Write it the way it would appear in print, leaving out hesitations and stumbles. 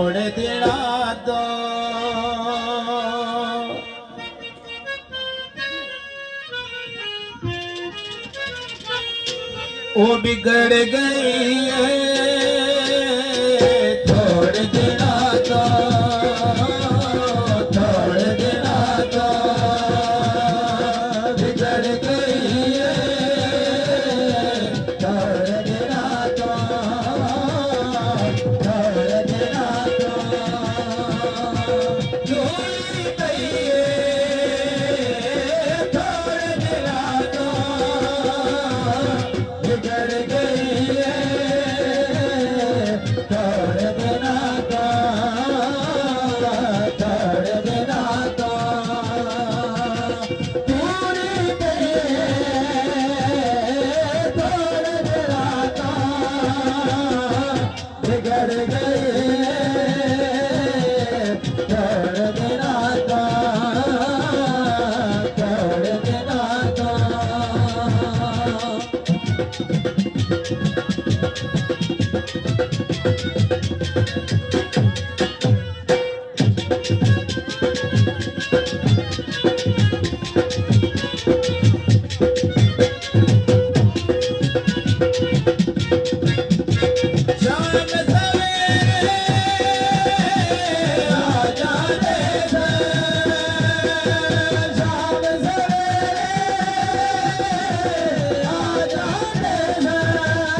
थोड़े देना दो वो बिगड़ गई है, थोड़े देना दो, थोड़े देना दो, बिगड़ गई है, थोड़े देना दो, थोड़े देना दो, चोरी गई है, थोड़े देना दो, बिगड़ गई है, थोड़े देना दो, थोड़े देना दो, पूरी गई है, थोड़े देना दो, बिगड़ गई है, थोड़े देना दो, थोड़े देना दो।